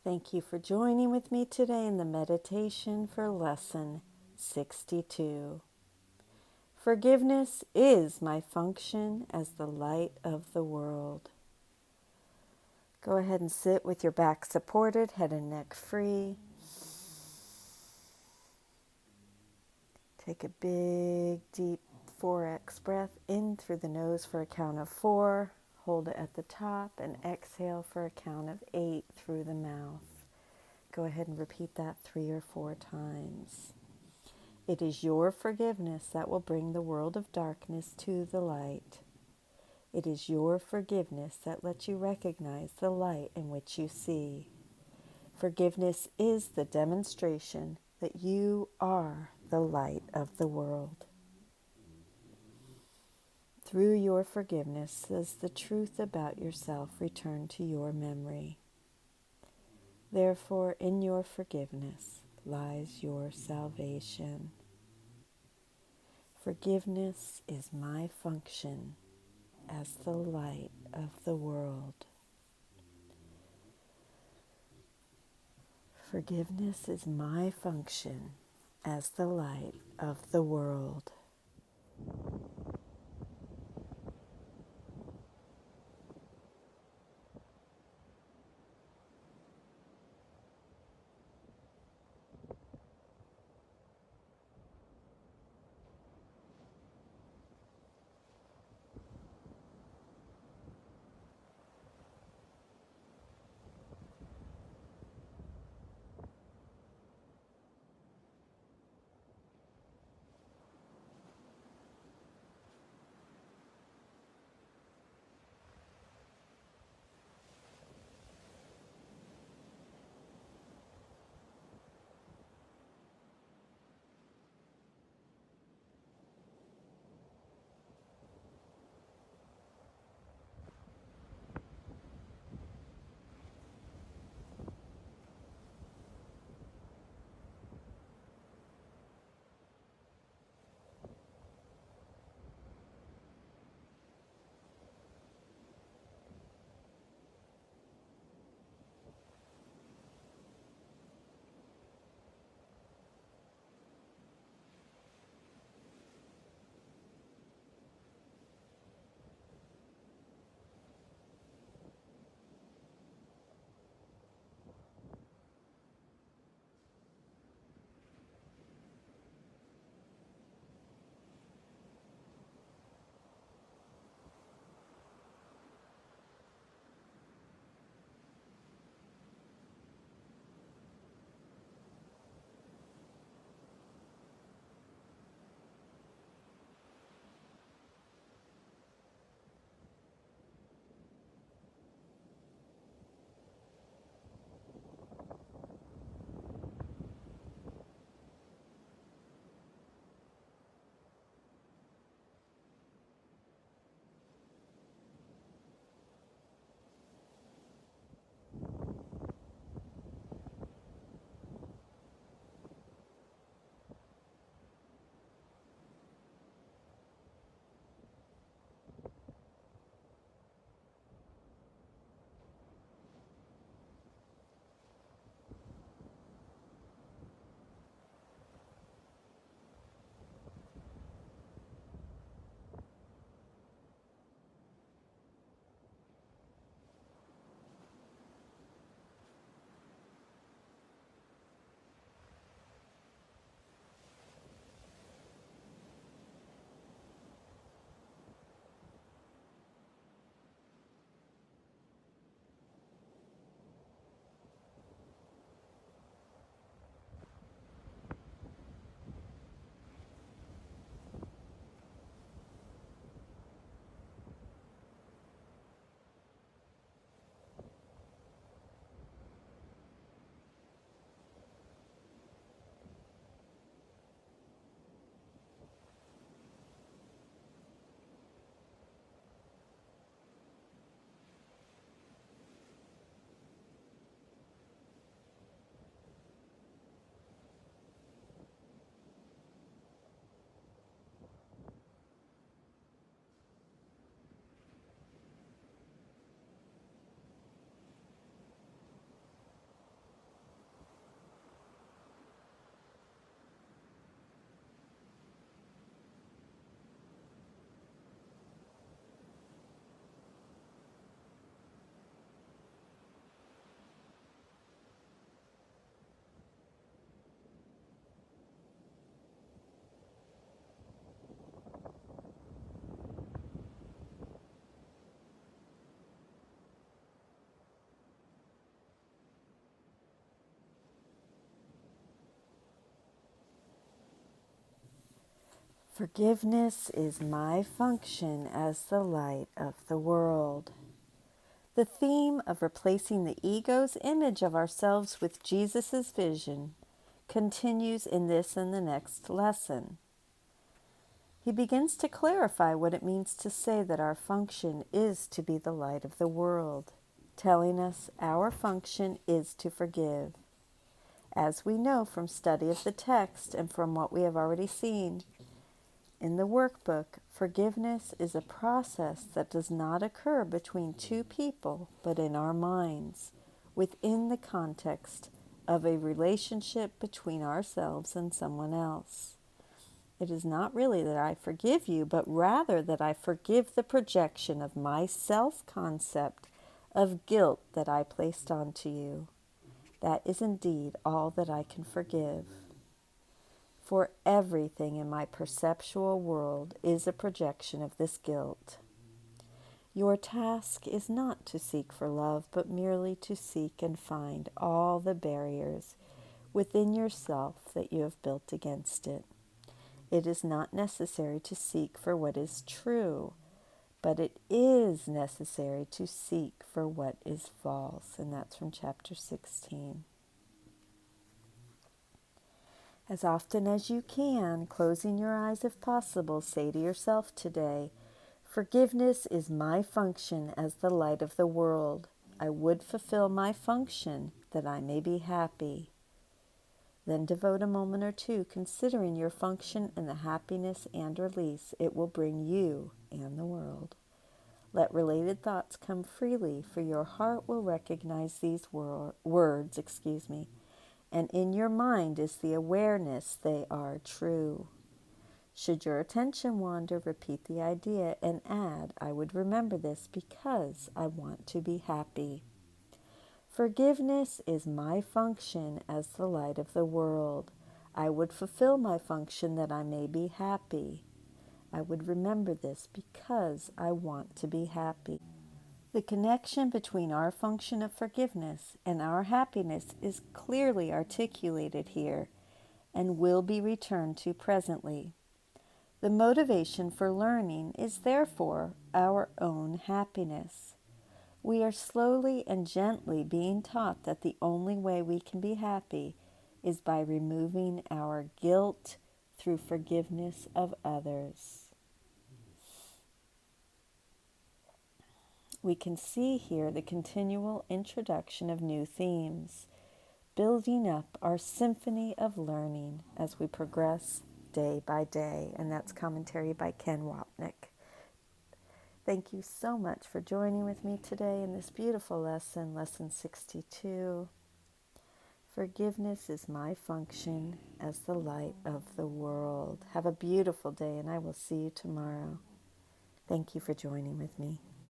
Thank you for joining with me today in the meditation for lesson 62. Forgiveness is my function as the light of the world. Go ahead and sit with your back supported, head and neck free. Take a big, deep 4x breath in through the nose for a count of 4. Hold it at the top and exhale for a count of 8 through the mouth. Go ahead and repeat that 3 or 4 times. It is your forgiveness that will bring the world of darkness to the light. It is your forgiveness that lets you recognize the light in which you see. Forgiveness is the demonstration that you are the light of the world. Through your forgiveness does the truth about yourself return to your memory. Therefore, in your forgiveness lies your salvation. Forgiveness is my function as the light of the world. Forgiveness is my function as the light of the world. Forgiveness is my function as the light of the world. The theme of replacing the ego's image of ourselves with Jesus' vision continues in this and the next lesson. He begins to clarify what it means to say that our function is to be the light of the world, telling us our function is to forgive. As we know from study of the text and from what we have already seen in the workbook, forgiveness is a process that does not occur between two people, but in our minds, within the context of a relationship between ourselves and someone else. It is not really that I forgive you, but rather that I forgive the projection of my self-concept of guilt that I placed onto you. That is indeed all that I can forgive. For everything in my perceptual world is a projection of this guilt. Your task is not to seek for love, but merely to seek and find all the barriers within yourself that you have built against it. It is not necessary to seek for what is true, but it is necessary to seek for what is false. And that's from chapter 16. As often as you can, closing your eyes if possible, say to yourself today, forgiveness is my function as the light of the world. I would fulfill my function that I may be happy. Then devote a moment or two considering your function and the happiness and release it will bring you and the world. Let related thoughts come freely, for your heart will recognize these words, and in your mind is the awareness they are true. Should your attention wander, repeat the idea and add, I would remember this because I want to be happy. Forgiveness is my function as the light of the world. I would fulfill my function that I may be happy. I would remember this because I want to be happy. The connection between our function of forgiveness and our happiness is clearly articulated here and will be returned to presently. The motivation for learning is therefore our own happiness. We are slowly and gently being taught that the only way we can be happy is by removing our guilt through forgiveness of others. We can see here the continual introduction of new themes, building up our symphony of learning as we progress day by day. And that's commentary by Ken Wapnick. Thank you so much for joining with me today in this beautiful lesson, Lesson 62. Forgiveness is my function as the light of the world. Have a beautiful day, and I will see you tomorrow. Thank you for joining with me.